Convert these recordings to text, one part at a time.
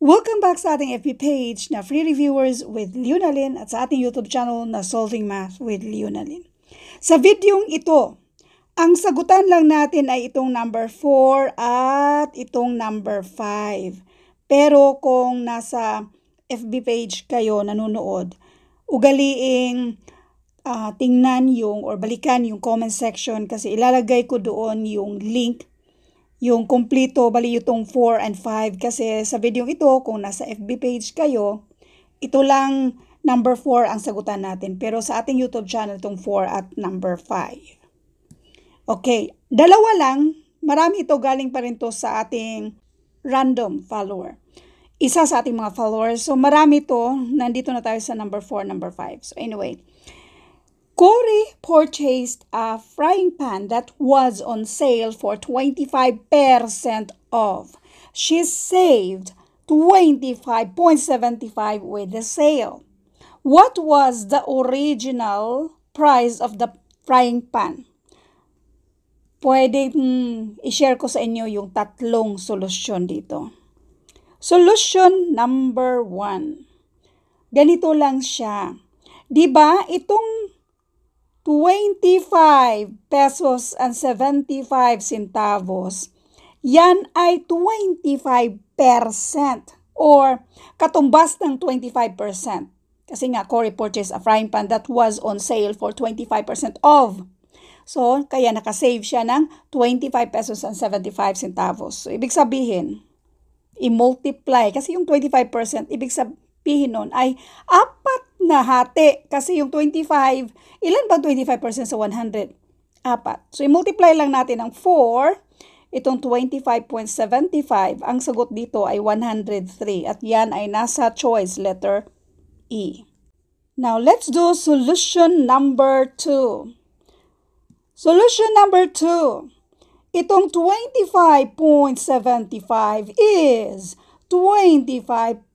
Welcome back sa ating FB page na Free Reviewers with Leonalyn at sa ating YouTube channel na Solving Math with Leonalyn. Sa videong ito, ang sagutan lang natin ay itong number 4 at itong number 5. Pero kung nasa FB page kayo nanonood, ugaliing tingnan yung or balikan yung comment section kasi ilalagay ko doon yung link, yung kompleto, bali itong 4 and 5 kasi sa video ito, kung nasa FB page kayo, ito lang number 4 ang sagutan natin. Pero sa ating YouTube channel, itong 4 at number 5. Okay, dalawa lang, marami ito galing pa rin to sa ating random follower. Isa sa ating mga followers, so marami to, nandito na tayo sa number 4, number 5. So anyway, Cory purchased a frying pan that was on sale for 25% off. She saved 25.75 with the sale. What was the original price of the frying pan? Pwedeng i-share ko sa inyo yung tatlong solusyon dito. Solution number 1. Ganito lang siya. Diba, itong 25 pesos and 75 centavos, yan ay 25% or katumbas ng 25%. Kasi nga, Cory purchased a frying pan that was on sale for 25% off. So, kaya nakasave siya ng 25 pesos and 75 centavos. So, ibig sabihin, i-multiply. Kasi yung 25%, ibig sabihin nun ay 4 na hati. Kasi yung 25, ilan ba 25% sa 100? 4. So, i-multiply lang natin ang 4. Itong 25.75. Ang sagot dito ay 103. At yan ay nasa choice letter E. Now, let's do solution number 2. Solution number 2. Itong 25.75 is 25%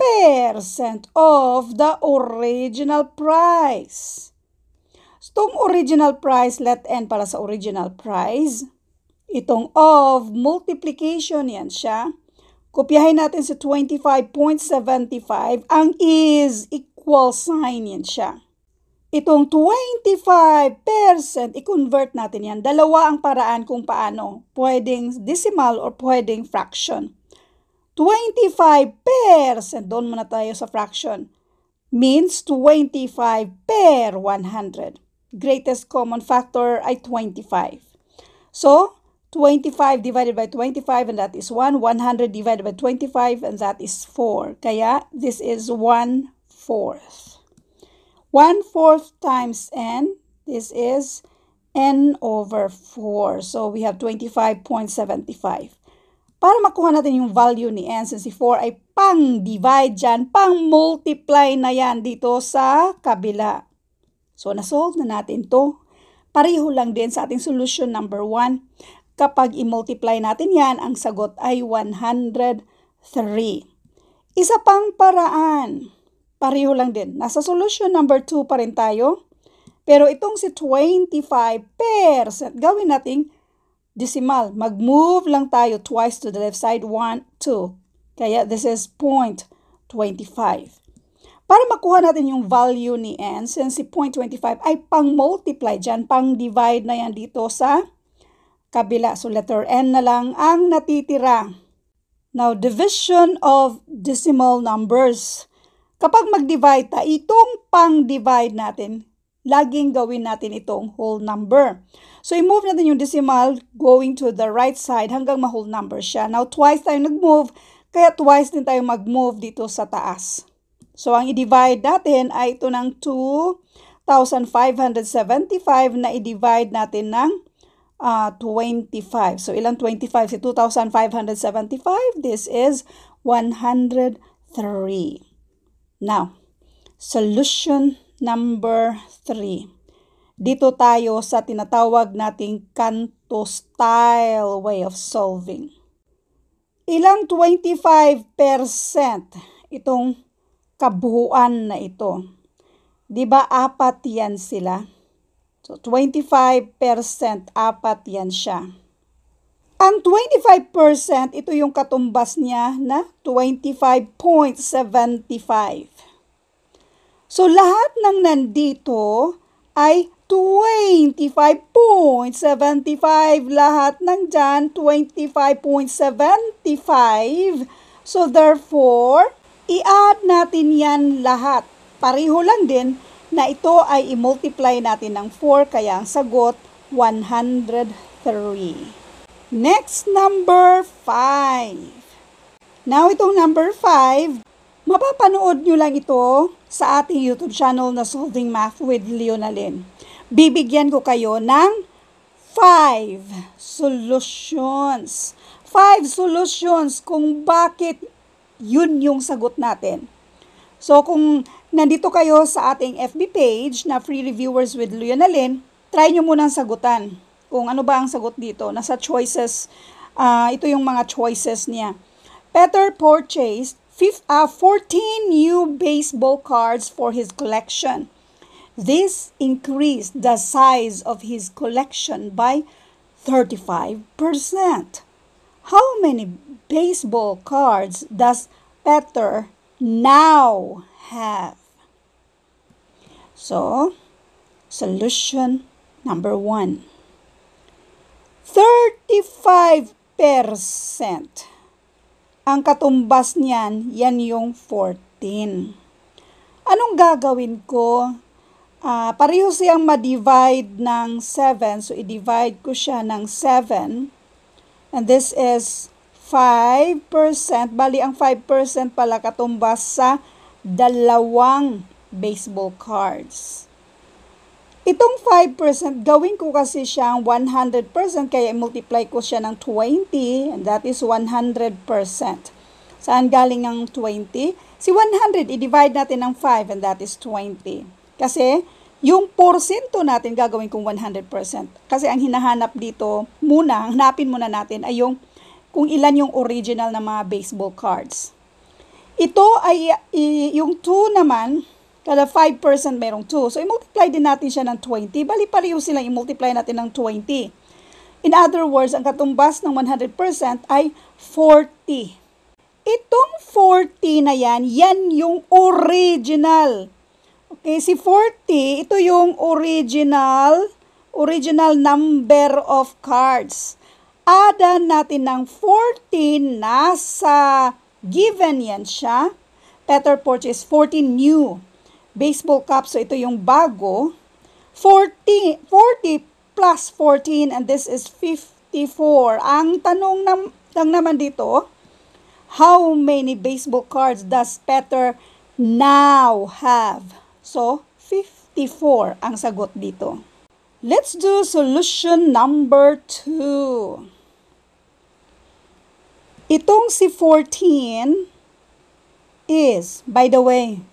of the original price. Itong original price, let n para sa original price. Itong of multiplication, yan siya. Kopyahin natin sa 25.75. Ang is equal sign, yan siya. Itong 25%, i-convert natin yan. Dalawa ang paraan kung paano. Pwedeng decimal or pwedeng fraction. 25%, doon muna tayo sa fraction, means 25 per 100. Greatest common factor ay 25. So, 25 divided by 25 and that is 1. 100 divided by 25 and that is 4. Kaya, this is 1/4. 1/4 times n, this is n over 4. So, we have 25.75. Para makuha natin yung value ni n, since si 4 ay pang-divide dyan, pang-multiply na yan dito sa kabila. So, nasolve na natin to. Pareho lang din sa ating solution number 1. Kapag i-multiply natin yan, ang sagot ay 103. Isa pang paraan. Pareho lang din. Nasa solution number 2 pa rin tayo. Pero itong si 25%, gawin nating decimal. Mag-move lang tayo twice to the left side. 1, 2. Kaya this is 0.25. Para makuha natin yung value ni n, since si 0.25 ay pang-multiply dyan, pang-divide na yan dito sa kabila. So letter n na lang ang natitira. Now, division of decimal numbers. Kapag mag-divide tayo, itong pang-divide natin, laging gawin natin itong whole number. So, i-move natin yung decimal going to the right side hanggang ma-whole number siya. Now, twice tayo nag-move, kaya twice din tayo mag-move dito sa taas. So, ang i-divide natin ay ito ng 2,575 na i-divide natin ng 25. So, ilang 25? Si 2,575, this is 103. Now, solution number 3. Dito tayo sa tinatawag nating Canto style way of solving. Ilang 25% itong kabuuan na ito? Diba 4 yan sila? So, 25%, 4 yan siya. Ang 25%, ito yung katumbas niya na 25.75. So, lahat ng nandito ay 25.75. Lahat ng dyan, 25.75. So, therefore, i-add natin yan lahat. Pareho lang din na ito ay i-multiply natin ng 4, kaya ang sagot, 103. Next, number 5. Now, itong number 5, mapapanood nyo lang ito sa ating YouTube channel na Solving Math with Leonalyn. Bibigyan ko kayo ng 5 solutions. 5 solutions kung bakit yun yung sagot natin. So, kung nandito kayo sa ating FB page na Free Reviewers with Leonalyn, try nyo munang sagutan. Kung ano ba ang sagot dito. Nasa choices, ito yung mga choices niya. Peter purchased 14 new baseball cards for his collection. This increased the size of his collection by 35%. How many baseball cards does Peter now have? So, solution number 1. 35%. Ang katumbas niyan, yan yung 14. Anong gagawin ko? Pareho siyang ma-divide ng 7. So, i-divide ko siya ng 7. And this is 5%. Bali, ang 5% pala katumbas sa 2 baseball cards. Itong 5%, gawin ko kasi siyang 100%, kaya i-multiply ko siya ng 20, and that is 100%. Saan galing ang 20? Si 100, i-divide natin ng 5, and that is 20. Kasi, yung porsyento natin gagawin kong 100%. Kasi ang hinahanap dito, hanapin muna natin ay yung kung ilan yung original na mga baseball cards. Ito ay, yung 2 naman, kada 5% merong 2. So, i-multiply din natin siya ng 20. Bali, pareho silang i-multiply natin ng 20. In other words, ang katumbas ng 100% ay 40. Itong 40 na yan, yan yung original. Okay, si 40, ito yung original number of cards. Add natin ng 14 nasa given yan siya. Peter purchased 14 new baseball caps. So, ito yung bago. 40 plus 14, and this is 54. Ang tanong lang naman dito, how many baseball cards does Peter now have? So, 54 ang sagot dito. Let's do solution number 2. Itong si 14 is, by the way,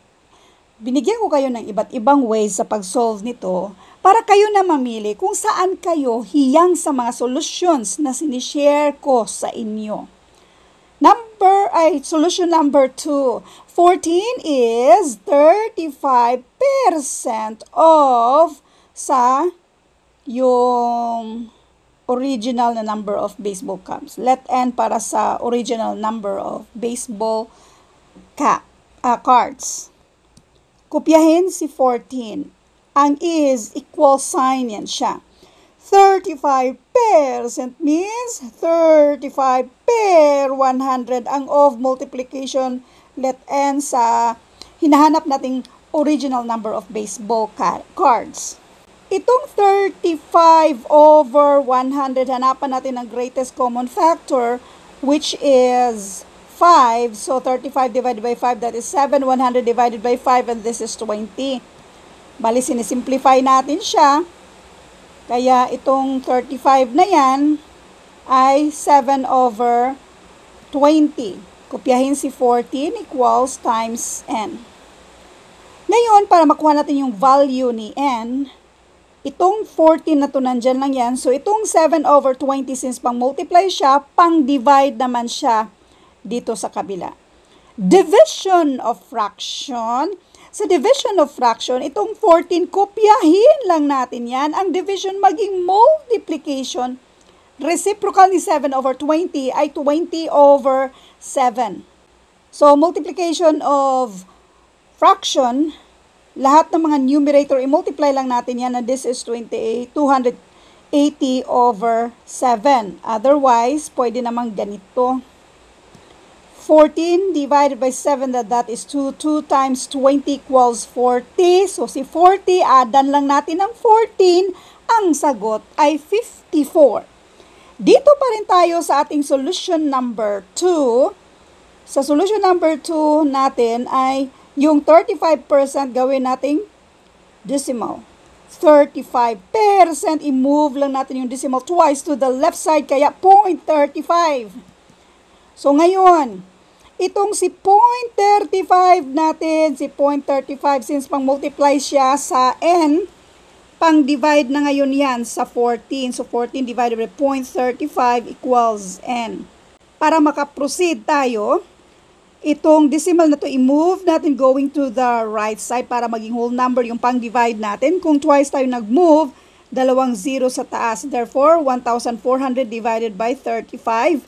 binigyan ko kayo ng iba't ibang ways sa pag-solve nito para kayo na mamili kung saan kayo hiyang sa mga solutions na sinishare ko sa inyo. Solution number 2. 14 is 35% of sa yung original na number of baseball caps. Let N para sa original number of baseball cards. Kopyahin si 14. Ang is equal sign yan siya. 35% means 35 per 100. Ang of multiplication, let N sa hinahanap nating original number of baseball cards. Itong 35 over 100, hanapan natin ang greatest common factor, which is 5. So, 35 divided by 5, that is 7. 100 divided by 5, and this is 20. Bali, sinisimplify natin siya. Kaya, itong 35 na yan ay 7 over 20. Kopyahin si 14 equals times n. Ngayon, para makuha natin yung value ni n, itong 14 na to nandyan lang yan. So, itong 7 over 20, since pang-multiply siya, pang-divide naman siya dito sa kabila. Division of fraction. Sa division of fraction, itong 14, kopyahin lang natin yan. Ang division maging multiplication, reciprocal ni 7 over 20 ay 20 over 7. So, multiplication of fraction, lahat ng mga numerator, i-multiply lang natin yan, and this is 280 over 7. Otherwise, pwede namang ganito. 14 divided by 7, that is 2. 2 times 20 equals 40. So, si 40, adan lang natin ng 14. Ang sagot ay 54. Dito pa rin tayo sa ating solution number 2. Sa solution number 2 natin ay yung 35% gawin nating decimal. 35%, i-move lang natin yung decimal twice to the left side, kaya 0.35. So, ngayon, itong si 0.35 natin, si 0.35, since pang-multiply siya sa n, pang-divide na ngayon yan sa 14. So, 14 divided by 0.35 equals n. Para makaproceed tayo, itong decimal na to, i-move natin going to the right side para maging whole number yung pang-divide natin. Kung twice tayo nag-move, dalawang 0 sa taas. Therefore, 1,400 divided by 35.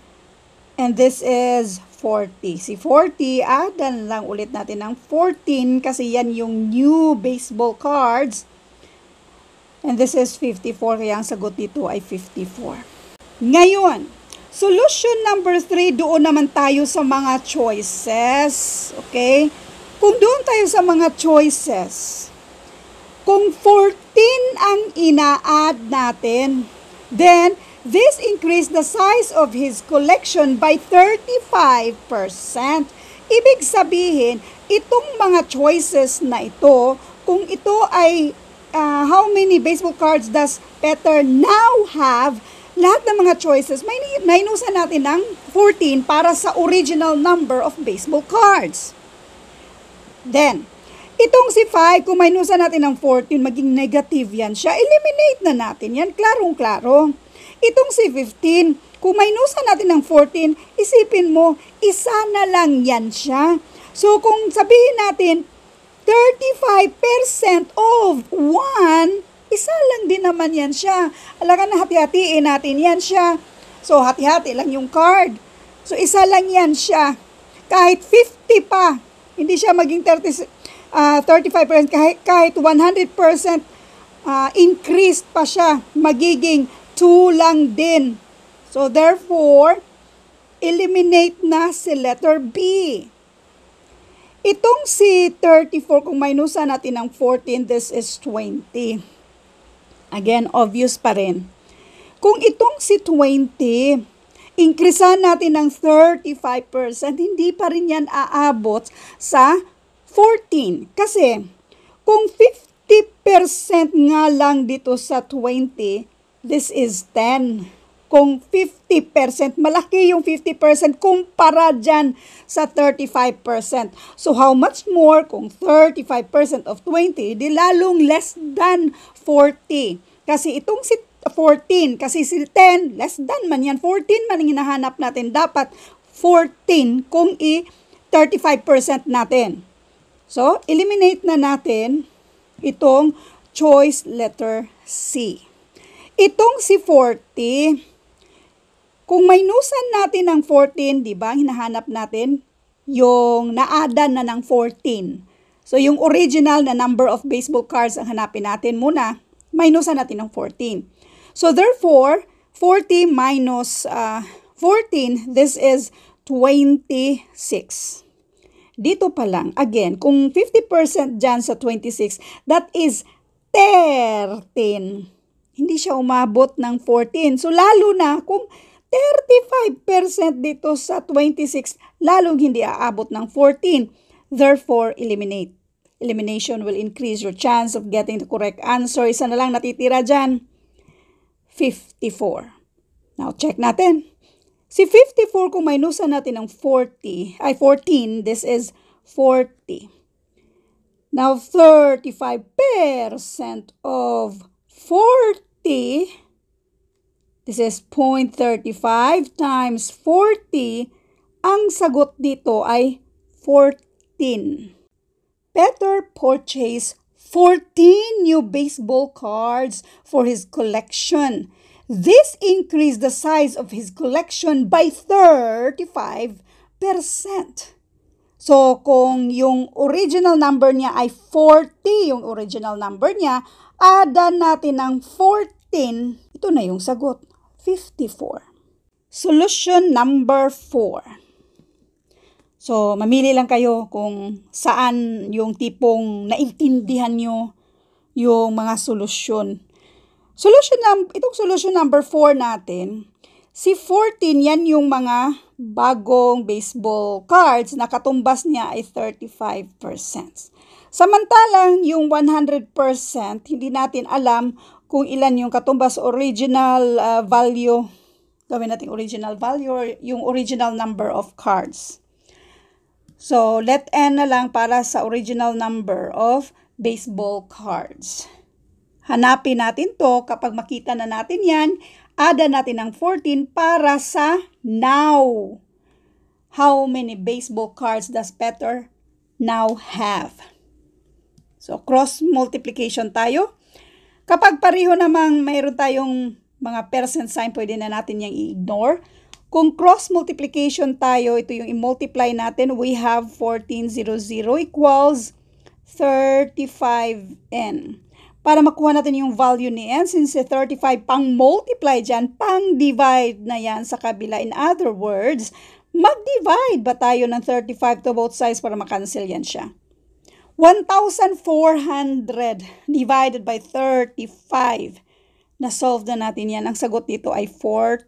And this is 40. Si 40, adan lang ulit natin ng 14 kasi yan yung new baseball cards. And this is 54, kaya ang sagot dito ay 54. Ngayon, solution number 3, doon naman tayo sa mga choices. Okay? Kung doon tayo sa mga choices, kung 14 ang ina-add natin, then this increased the size of his collection by 35%. Ibig sabihin, itong mga choices na ito, kung ito ay how many baseball cards does Peter now have, lahat ng mga choices, may nainusan natin ng 14 para sa original number of baseball cards. Then, itong si 5, kung mainusan natin ng 14, maging negative yan siya. Eliminate na natin yan, klarong-klaro. Itong si 15, kung mainusan natin ng 14, isipin mo, isa na lang yan siya. So, kung sabihin natin, 35% of 1, isa lang din naman yan siya. Alaga na hati-hatiin natin yan siya. So, hati-hati lang yung card. So, isa lang yan siya. Kahit 50 pa, hindi siya maging 35%, kahit 100% increased pa siya, magiging 2 lang din. So, therefore, eliminate na si letter B. Itong si 34, kung minusan natin ng 14, this is 20. Again, obvious pa rin. Kung itong si 20, increasean natin ng 35%, hindi pa rin yan aabot sa 14. Kasi, kung 50% nga lang dito sa 20, this is 10. Kung 50%, malaki yung 50% kumpara dyan sa 35%. So, how much more kung 35% of 20, di lalong less than 40. Kasi itong si 14, kasi si 10, less than man yan. 14 man ang hinahanap natin. Dapat 14 kung 35% natin. So, eliminate na natin itong choice letter C. Itong si 40, kung minusan natin ng 14, di ba, hinahanap natin yung na-addan na ng 14. So, yung original na number of baseball cards ang hanapin natin muna, minusan natin ng 14. So, therefore, 40 minus 14, this is 26. Dito pa lang, again, kung 50% dyan sa 26, that is 13. Hindi siya umabot ng 14. So, lalo na kung 35% dito sa 26, lalong hindi aabot ng 14. Therefore, eliminate. Elimination will increase your chance of getting the correct answer. Isa na lang natitira dyan. 54. Now, check natin. Si 54, kung minusan natin ng 14, this is 40. Now, 35% of 40, this is 0.35 times 40, ang sagot dito ay 14. Peter purchased 14 new baseball cards for his collection. This increased the size of his collection by 35%. So, kung yung original number niya ay 40, yung original number niya, add natin ng 14, ito na yung sagot, 54. Solution number 4. So, mamili lang kayo kung saan yung tipong naintindihan nyo yung mga solusyon. Itong solution number 4 natin, si 14, yan yung mga bagong baseball cards na katumbas niya ay 35%. Samantalang yung 100%, hindi natin alam kung ilan yung katumbas original value. Gawin natin original value or yung original number of cards. So, let n na lang para sa original number of baseball cards. Hanapin natin to. Kapag makita na natin yan, add natin ng 14 para sa now. How many baseball cards does Peter now have? So, cross multiplication tayo. Kapag pareho namang mayroon tayong mga percent sign, pwede na natin yung i-ignore. Kung cross multiplication tayo, ito yung i-multiply natin. We have 1400 equals 35n. Para makuha natin yung value ni n, since 35 pang-multiply dyan, pang-divide na yan sa kabila. In other words, mag-divide ba tayo ng 35 to both sides para makancel yan siya? 1,400 divided by 35. Na-solve na natin yan. Ang sagot dito ay 40.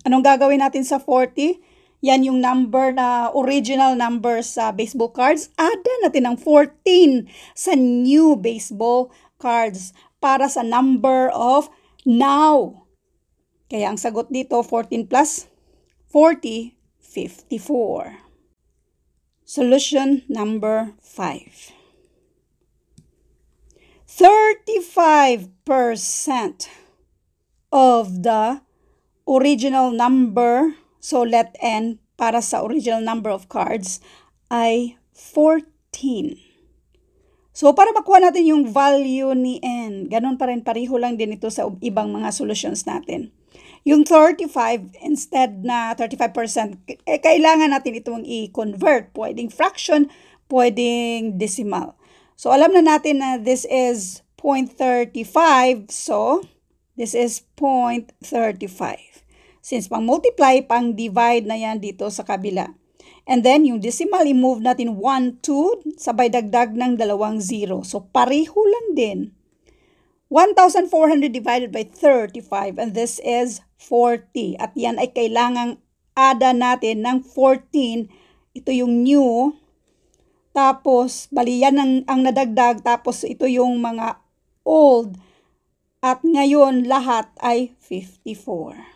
Anong gagawin natin sa 40? Yan yung number na original number sa baseball cards. Add natin ng 14 sa new baseball cards para sa number of now. Kaya ang sagot dito, 14 plus 40, 54. Solution number 5. 35% of the original number, so let n para sa original number of cards ay 14. So para makuha natin yung value ni n, ganun pa rin, pareho lang din ito sa ibang mga solutions natin. Yung 35, instead na 35%, kailangan natin itong i-convert. Pwedeng fraction, pwedeng decimal. So alam na natin na this is 0.35, so this is 0.35. Since pang-multiply, pang-divide na yan dito sa kabila. And then, yung decimal, i-move natin 1, 2, sabay dagdag ng 2 0. So, pareho lang din. 1,400 divided by 35, and this is 40. At yan ay kailangang ada natin ng 14. Ito yung new. Tapos, bali yan ang nadagdag. Tapos, ito yung mga old. At ngayon, lahat ay 54.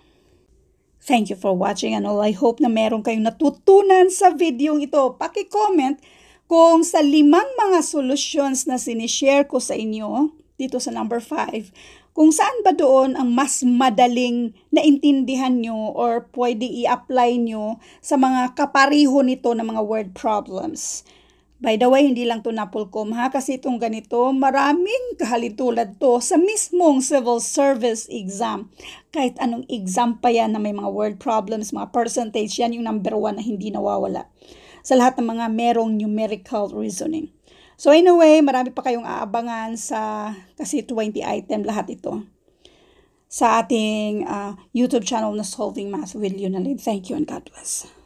Thank you for watching and all. I hope na meron kayong natutunan sa video ito. Paki-comment kung sa 5 mga solutions na sinishare ko sa inyo dito sa number 5, kung saan ba doon ang mas madaling naintindihan nyo or pwedeng i-apply nyo sa mga kapariho nito na mga word problems. By the way, hindi lang to Napolcom ha, kasi itong ganito, maraming kahalintulad to sa mismong civil service exam. Kahit anong exam pa yan na may mga word problems, mga percentage, yan yung number 1 na hindi nawawala sa lahat ng mga merong numerical reasoning. So anyway, marami pa kayong aabangan kasi 20 item lahat ito sa ating YouTube channel na Solving Math with Yunalyn. Thank you and God bless.